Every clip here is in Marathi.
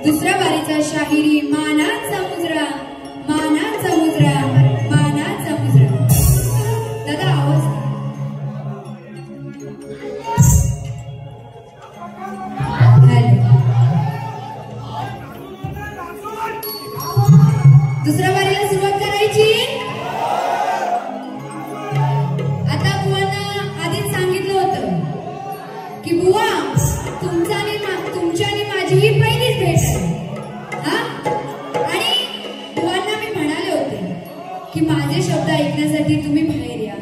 दुसऱ्या बारीचा शाहिरी मानाचा मुजरा, मानाचा मुजरा, मानाचा मुजरा. दादा आवाज. दुसऱ्या बारीला सुरुवात करायची. आता बुवांना आधीच सांगितलं होतं की बुवा तुमच्या आणि माझी ही पहिलीच भेट आहे. आणि बुवांना मी म्हणाले होते की माझे शब्द ऐकण्यासाठी तुम्ही बाहेर या,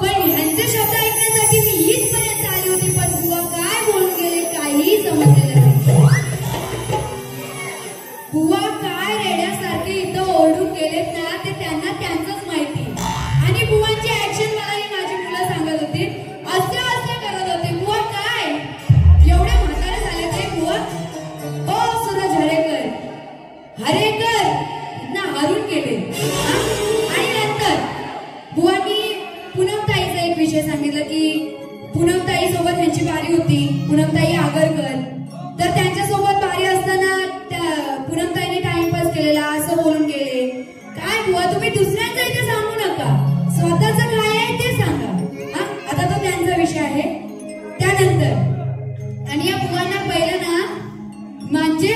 पण ह्यांचे शब्द ऐकण्यासाठी मी हीच पर्यंत आली होती. पण बुवा काय बोलून गेले काहीही समजलेलं नाही. बुवा काय रेड्यासारखे इथं ओरडून गेलेत ना ते त्यांना त्यांचंच माहिती. आणि बुवांची ऍक्शन मला ही माझी मुलं सांगत होती, असे असे करत होते. बुवा काय एवढे म्हातारे झाले ते बुवा. ओ सूरज हरेकर हरेकर ना हरून गेले. आणि नंतर बुवांनी पूनमताईचा एक विषय सांगितलं की पूनमताई सोबत ह्यांची बारी होती, पूनमताई आगरकर. तर त्यांच्यासोबत बारी असताना पूनमताईने टाइमपास केलेला असं बोलून गेले. काय बुवा तुम्ही दुसऱ्यांचं इथे सांगू नका, स्वतःच काय आहे ते सांगा. आता तो त्यांचा विषय आहे. त्यानंतर आणि या बुवांना पहिलं ना म्हणजे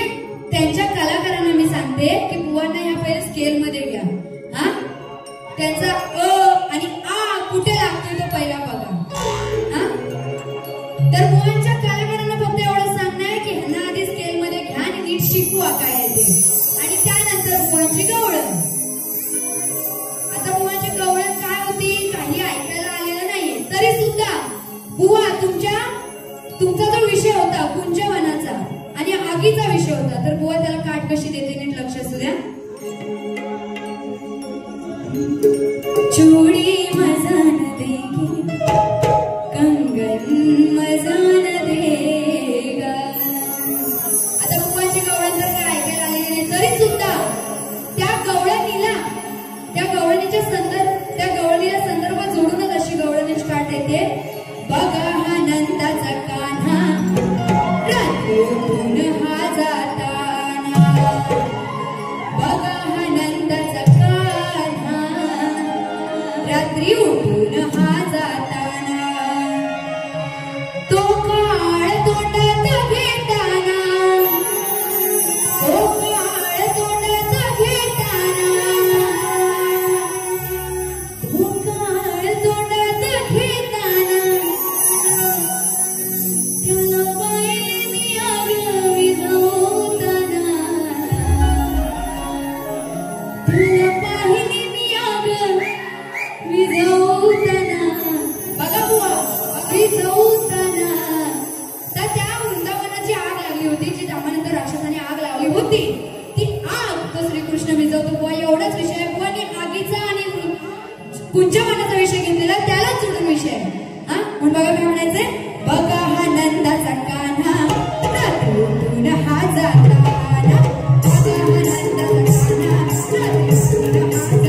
त्यांच्या कलाकारांना मी सांगते की बुवांना या पहिल्या स्केल मध्ये घ्या. त्यांचा अ आणि आ कुठे लागतोय तो पहिला बघा. तर बुवांच्या कलाकारांना फक्त एवढं सांगणं आहे की ह्यांना आधी स्केल मध्ये घ्या आणि नीट शिकवा काय आहे ते. आणि त्यानंतर बुवांची गवळण. आता बुवांची गवळण काय होती काही ऐकायला आलेलं नाहीये, तरी सुद्धा बुवा तुमचा जो विषय होता कुंजवनाचा आणि आगीचा विषय होता, तर बुवा त्याला काट कशी देते नीट लक्ष असू द्या. चूड़ी मजान देगी कंगन मजान देगा. आता बुवांची गवळण जर काय ऐकायला आलेली नाही तरी सुद्धा त्या गवळणीला संदर्भात जोडूनच अशी गवळणी स्टार्ट येते. बघा हा नंदाचा कान्हा रात्रीतून हा जाताना, बघा हा नंदाचा कान्हा रात्री उठून हा जाताना, तो काळ तोंडात घेताना, तो काळ तोंडात घेताना, तो काळ तोंडात घेताना, त्याला पाहिले मी आग विझवताना, त्याला पाहिले मी आग विझवताना. बघा बुवा विझवताना. तर त्या वृंदावनाची आग लागली होती जी रामानंतर राक्षसाने आग लावली होती. ती आग तो श्रीकृष्ण विझवतो. बुवा एवढाच विषय आहे. बुवाने आगीचा आणि कुंजवनाचा विषय घेतलेला त्यालाच जोडून विषय आहे. म्हणून बघा काय म्हणायचंय. बघा हा नंदाचा कान्हा रात्रीतून हा जाताना, बघा हा नंदाचा कान्हा रात्रीतून हा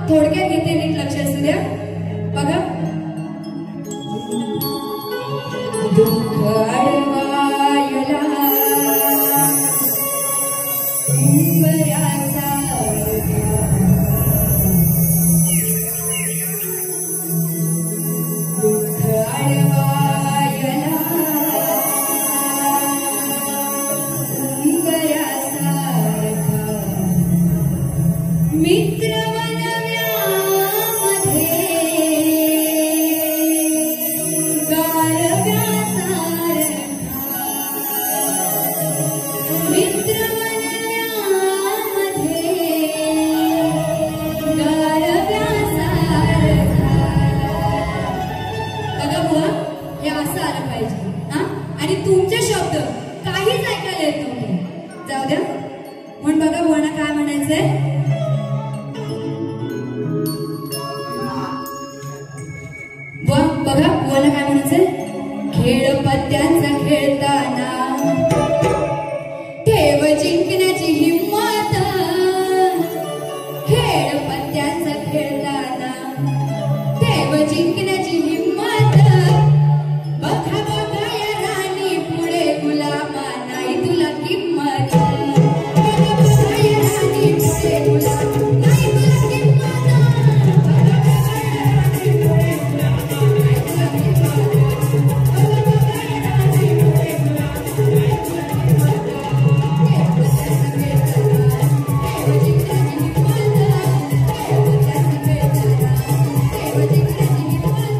थोडक्यात घेते नीट लक्ष असू द्या. बघा दुःख अडवायला उंबऱ्याचा मित्र वनव्यामध्ये गारव्यासारखा, मित्र वनव्यामध्ये गारव्यासारखा. बघा बुवा, हे असं आलं पाहिजे हा. आणि तुमचे शब्द काहीच ऐकायला येत नव्हते. जाऊ द्या. म्हणून बघा बुवाना काय म्हणायचंय. बघा बुवाला काय म्हणायचंय. खेळ पत्त्यांचा खेळताना ठेव जिंकण्याची हिम्मत, खेळ पत्त्यांचा खेळताना ठेव जिंकण्याची हिम्मत. बघा बघा या राणी पुढे गुलामा नाही तुला किंमत. बघा बघा या राणी पुढे गुलामा नाही तुला किंमत. बघा बघा या राणी पुढे गुलामा नाही तुला किंमत. बघा बघा या राणी पुढे गुलामा नाही तुला किंमत. खेळ पत्त्यांचा खेळताना ठेव जिंकण्याची हिम्मत, खेळ पत्त्यांचा खेळताना ठेव जिंकण्याची हिम्मत.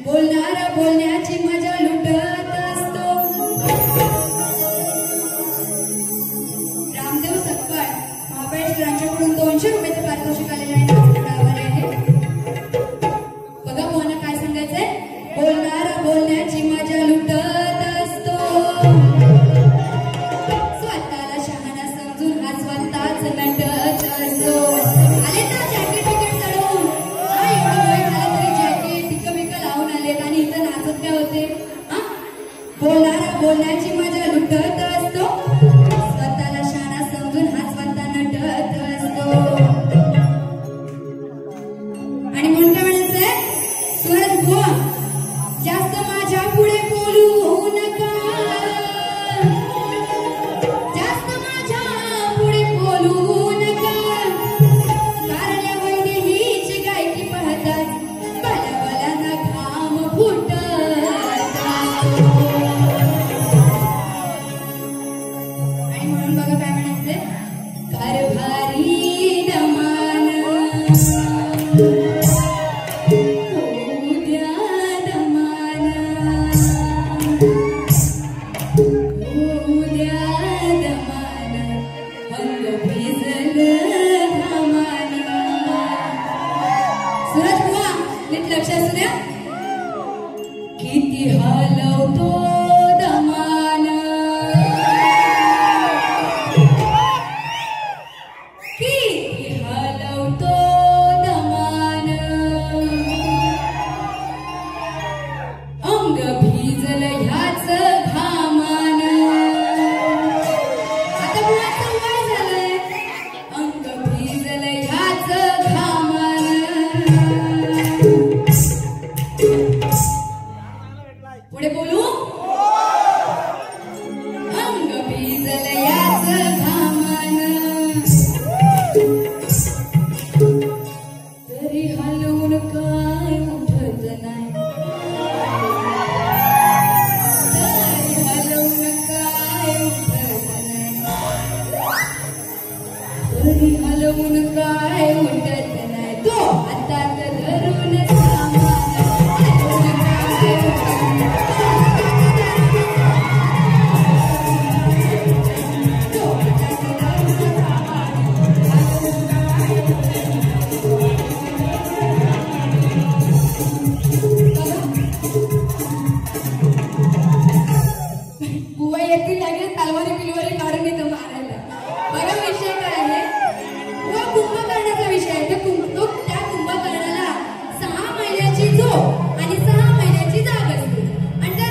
बोलणारा बोलण्याची मजा लुटत असतो. रामदेव सकपाळ महाबळेश्वरांच्याकडून 200 रुपयाचं पारितोषिक आलेलं आहे. नाचण्यावर आहे. बघा मोहना काय सांगायचंय. बोलणारा बोलण्याची मजा लुटत असतो. स्वतःला शहाणा समजून हा स्वतःच नटत असतो. आले ना जॅकेट विकेट चढवून. हा एवढं वय झालं तरी जॅकेट टिकं बिकं लावून आलेत आणि इथं नाचत काय होते. बोलणारा बोलण्याची मजा लुटत असतो. स्वतःला शहाणा समजून हा स्वतः नटत असतो. आणि म्हणून काय म्हणायचंय. सूरज बुवा जास्त माझ्या पुढे बोलू नका. जास्त माझ्या पुढे बोलू नका. कारल्या वैदेहीची गायकी पाहताच बलाबलाना घाम फुटत असतो. आणि म्हणून बघा काय म्हणायचंय. कारभारी दमान होऊ द्या दमान, होऊ द्या दमान, अंग भिजलं घामानं. सूरज बुवा नीट लक्ष असू द्या. किती हलवतो दमान, किती हलवतो दमान, अंग भिजलं ह्याच घामानं. आता बुवाचं वय झालंय. अंग भिजलं ह्याच घामानं. पुढे बोलू. अंग भिजलं याच घामानं. तरी हलवून काय उठत नाही. तरी हलवून काय उठत नाही. तरी हलवून काय उठत नाही. तो हातात धरून सामान हलवून काय उठत नाही. तो हातात धरून सामान हलवून काय उठत नाही. बुवा येतील लागेल तलवारी बिलवारी काढून येतं मारायला. बघा विषय काय आहे. बुवा कुंभकर्णाचा विषय आहे. त्या कुंभकर्णाला 6 महिन्याची झोप आणि 6 महिन्याची जाग असते. आणि त्या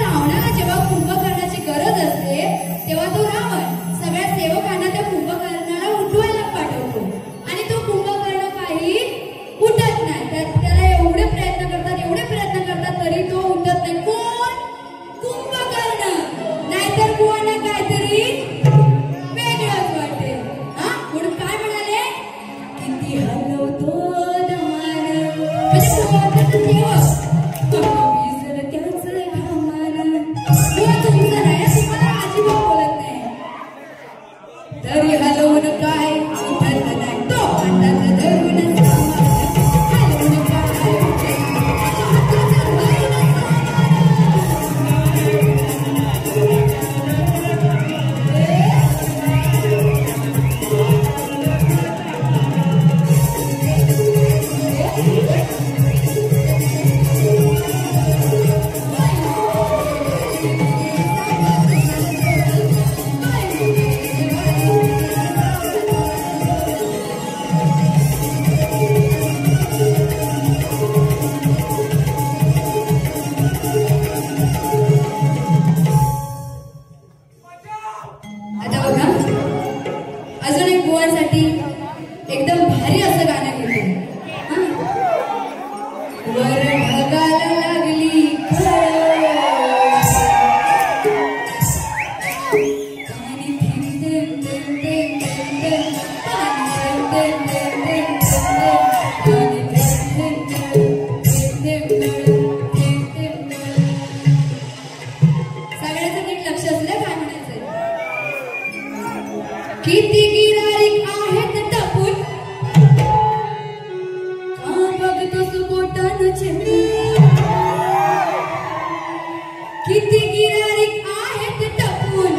किती गिरारिक आहेत टपून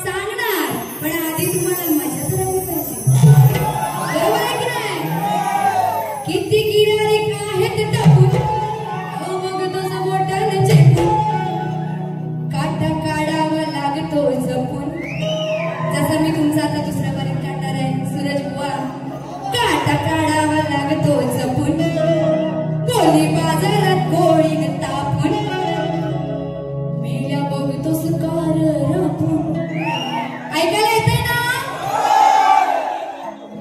सांगणार, पण आधी तुम्हाला मजा तर आली पाहिजे. बरोबर आहे की नाही? किती गिरारिक आहेत टपून, मग तुझं बोटानं चेपून काटा काढावा लागतो जपून. जसं मी तुमचा आता दुसरा पर्यंत काढणार आहे सूरज बुवा. काटा काढावा लागतो जपून, गोळी बाजारात गोळी तापून मेल्या बघतोस कार रापून. ऐकायला येतंय ना?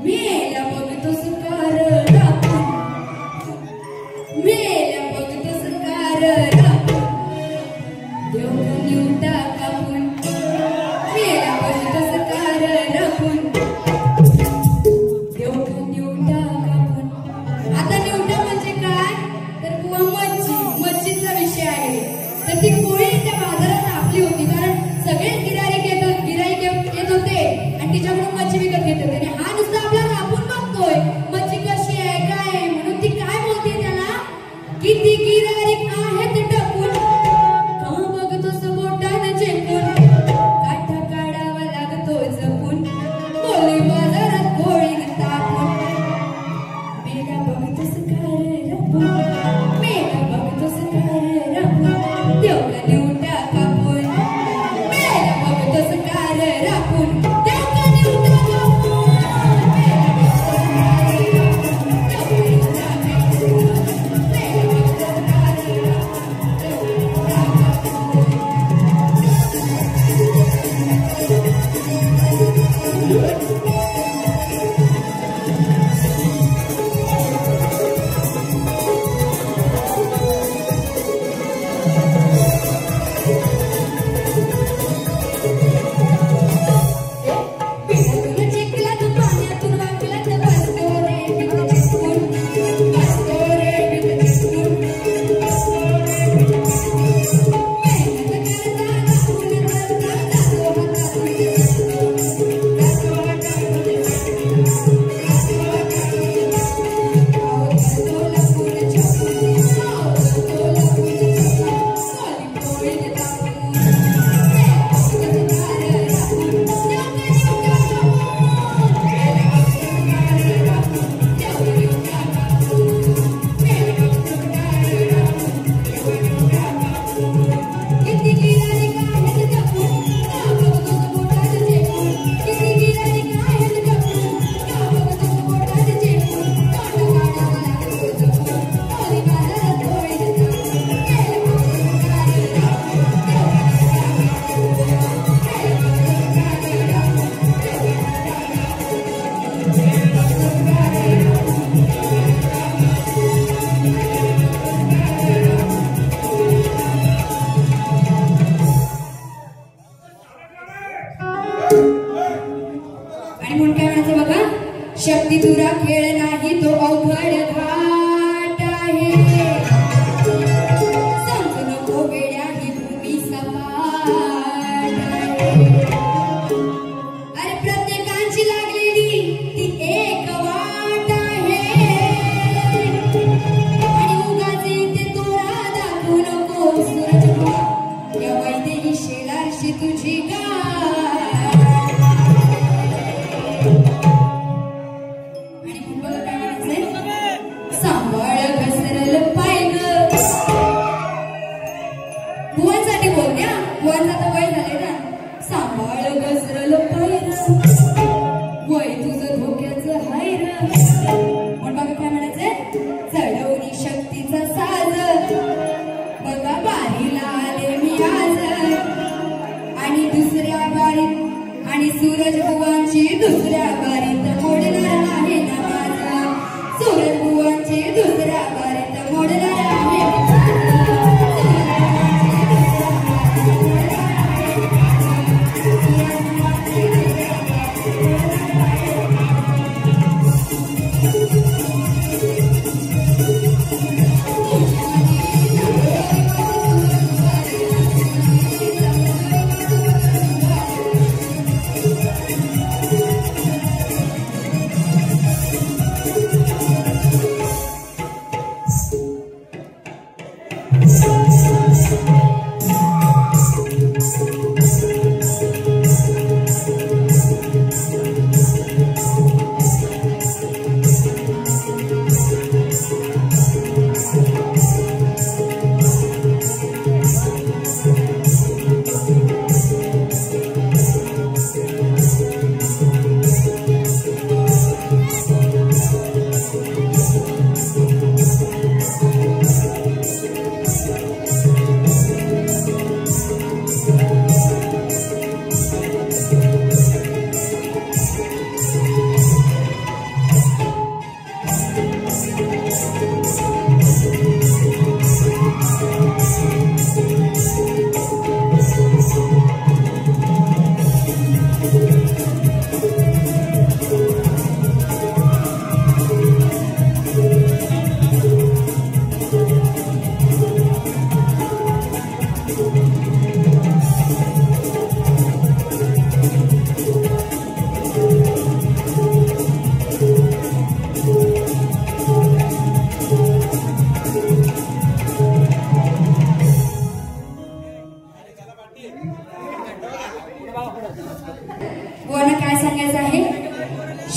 मेल्या बघतोस कार रापून, मेल्या बघतोस कार रापून देव निवटा कापून. मेल्या बघतोस कार रापून देव निवटा कापून. आता निवटा म्हणजे काय तर बुवा मच्छीचा विषय आहे. तर ती कोळी त्या बाजारात आपली होती, कारण सगळेच गिराईक येत होते आणि तिच्याकडून मच्छी विकत घेत होते. आणि हा नुसता आपल्याला आपण बघतोय मच्छी कशी आहे काय आहे म्हणून. ती काय बोलते त्याला, किती गिराईक आहेत टपून, का बघतोस बोटानं चेपून काटा काढावा लागतो जपून, गोळी बाजारात गोळी तापून मेला बघतोस कार रापून, मेला बघतोस कार रापून देव निवटा कापून. मेला बघतोस कार रापून देव निवटा कापून. मेला बघतोस कार रापून देव निवटा कापून. मेला बघतोस कार रापून देव निवटा कापून. पिण्यातून चिखलात पाण्यातून वाकलात बसतो रे बित चिटकून, बसतो रे बित चिटकून. मेहनत करता दाखवून करता जातो हातातून जातो हातातून लपून छपून तो लपून छपून गोली तापून किती गिराईक आहेत टपून, का बघतोस बोटानं चेपून. किती गिराईक आहेत टपून, का बघतोस बोटानं चेपून काटा काढावा लागतो जपून, गोळी बाजारात गोळी तापून मेला बघतोस कार रापून देव निवटा कापून. मेला बघतोस कार रापून देव निवटा कापून. मेला आणि म्हणून काय म्हणायचं बघा, शक्ती तुरा खेळ नाही तो अवघड घाट आहे, समजू नको वेड्या ही भूमी सपाट आहे. अरे प्रत्येकाची लागलेली ती एक वाट आहे आणि उगाच इथे तोरा दाखवू नको सूरज बुवा, या वैदेही शेलारशी तुझी गाठ. आणि मग बघा काय म्हणायचंय, सांभाळ घसरल पाय ग. बुवांसाठी बोलत्या, बुवांचा तर वय झाले ना. सांभाळ घसरल पाय ग, वय तुझं धोक्याचं हाय र. पण बघा काय म्हणायचंय, चढवणी शक्तीचा साज बघा बारीला आले मी आज. आणि दुसऱ्या बारीत आणि सूरज बुवांची दुसऱ्या बारीत मोडणार आहे नमाज. सूरज बुवांची दुसऱ्या बारीत मोडणार आहे Yes.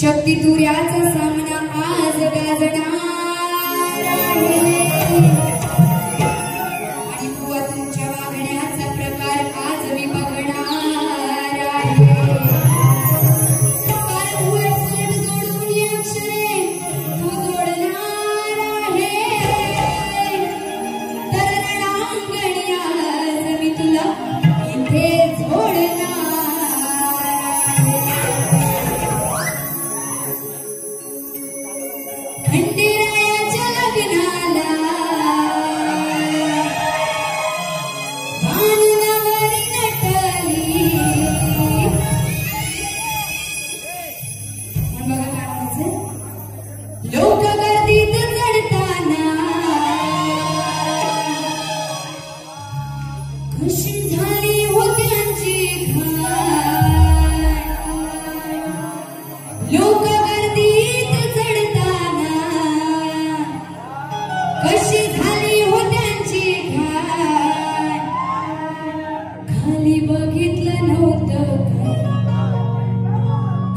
शक्ती तुऱ्याचा सामना आज गाजणार आहे आणि बुवा तुमच्या वागण्याचा प्रकार आज मी बघणार आहे कारण वरचढ जोडून ही अक्षरे तू जोडणार आहे तर रणांगणी आज मी तुला इथे जोडणार खंडेरायाच्या लग्नाला भानुलावरी नटली बघा काय म्हणायचं लोक गर्दीत चढताना खुशी झाली होत्यांची घाण लोक गर्दीत चढताना कशी झाली होत्यांची घाण खाली बघितलं नव्हतं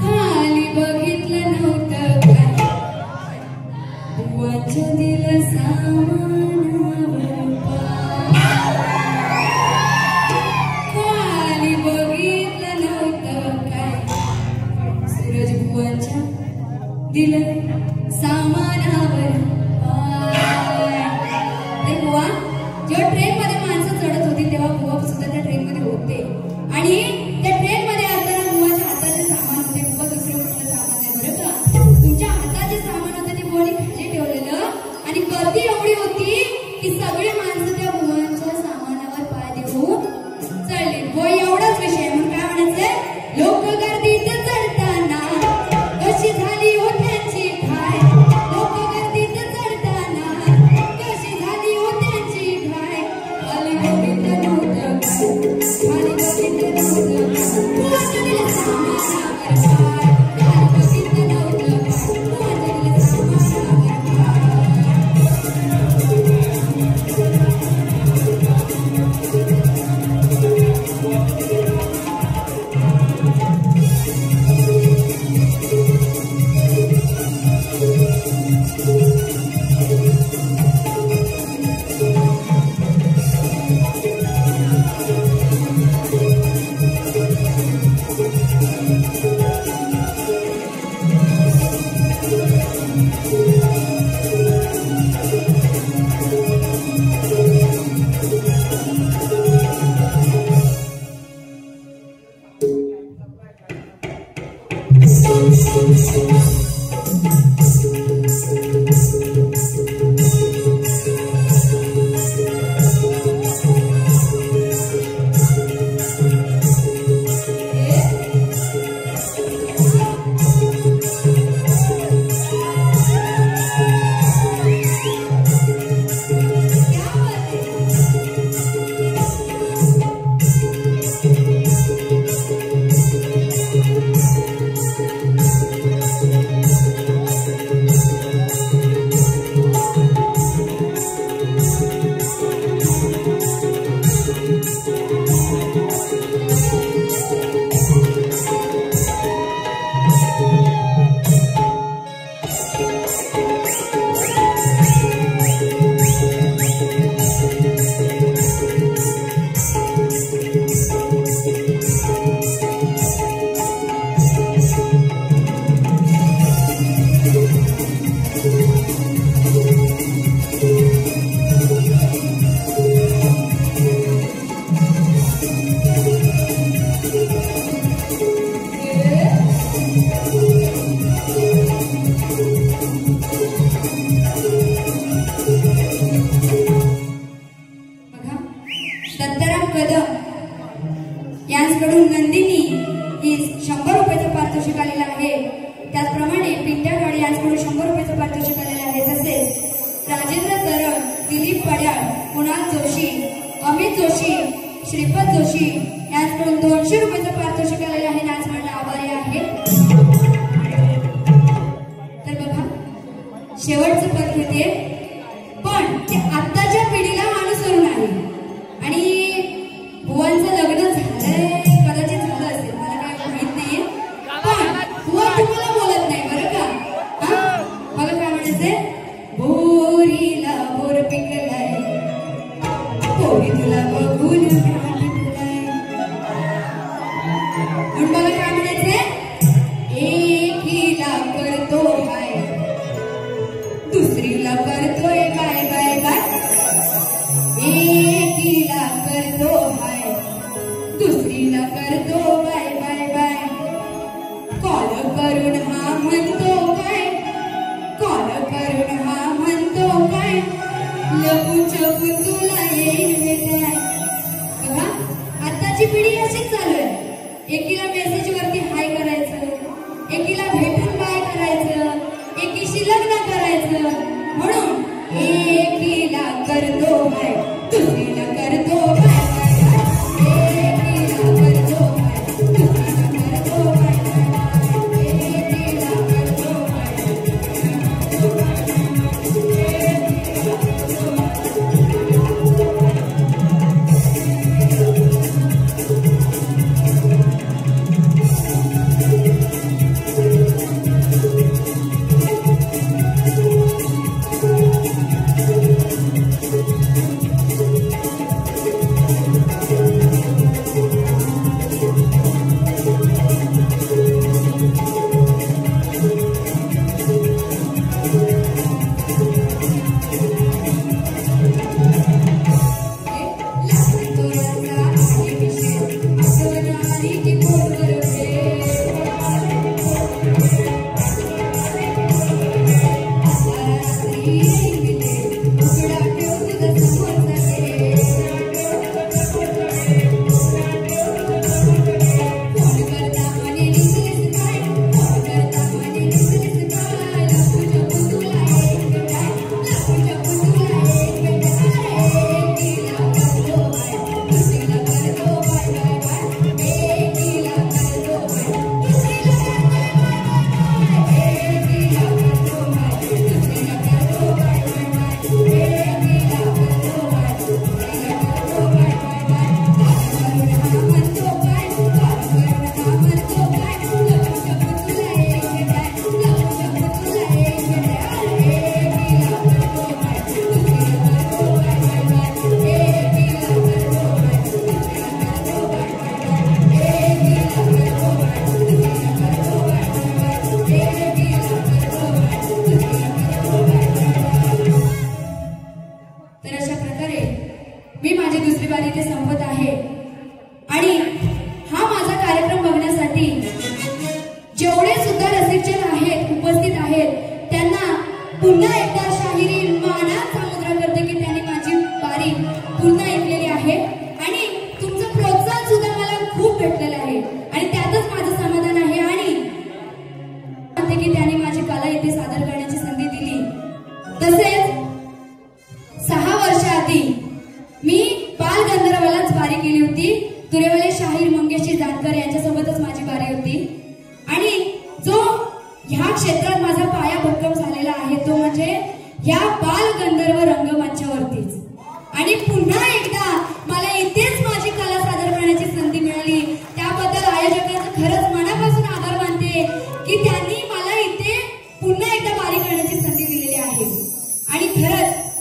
खाली बघितलं नव्हतं काय बुवाचं दिलं सामानावर खाली बघितलं नव्हतं काय सूरज बुवाच्या दिलं सामानावर बुवा जेव्हा ट्रेन मध्ये माणसं चढत होती तेव्हा बुवा सुद्धा त्या ट्रेन मध्ये होते आणि त्या ट्रेन मध्ये असताना बुवाच्या हाताचे सामान होते बुवा दुसरे कुठलं सामान नाही बरं का तुमच्या हाताचे सामान होते ते बुवाने खाली ठेवलेलं आणि गर्दी एवढी होती की सगळे माणसं त्या बुवांच्या सामानावर पाय देऊन चढले बुवा एवढाच विषय म्हणून काय म्हणायचंय लोक गर्दीत चढताना कशी झाली होत्यांची घाय लोक गर्दीत चढताना कशी झाली होत्यांची घाय खाली बघितलं नव्हतं खाली बघितलं नव्हतं बुवाचं दिलं सामानावर पाय खाली बघितलं नव्हतं बुवाचं दिलं सामानावर यांकडून नंदिनी ही 100 रुपयाचं पारितोषिक आलेलं आहे त्याचप्रमाणे पिंट्या गाडी यांकडून 100 रुपयाचं पारितोषिक आलेलं आहे तसेच राजेंद्र तरळ दिलीप पड्याळ कुणाल जोशी अमित जोशी श्रीपद जोशी यांकडून 200 रुपयाचं पारितोषिक आलेलं आहे नाच म्हणणं आभारी आहे तर बघा शेवटचं पद घेते पण ते आत्ताच्या पिढीला अनुसरून आहे आणि बुवांचं लग्न झालंय कदाचित झालं असेल मला काय माहित नाहीये पण बुवा तुम्हाला बोलत नाही जपून तुला येईल भेटाय. बघा आताची पिढी अशीच चालू आहे. एकीला मेसेज वरती हाय करायचं, एकीला भेटून बाय करायचं, एकीशी लग्न करायचं. म्हणून एकीला करतो हाय, दुसरीला करतो बाय. एकीला करतो हाय, दुसरीला करतो बाय. एकीला करतो हाय.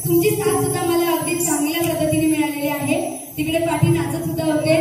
तुमची साथ सुद्धा मला अगदी चांगल्या पद्धतीने मिळालेली आहे. तिकडे पाठी नाचत सुद्धा होते.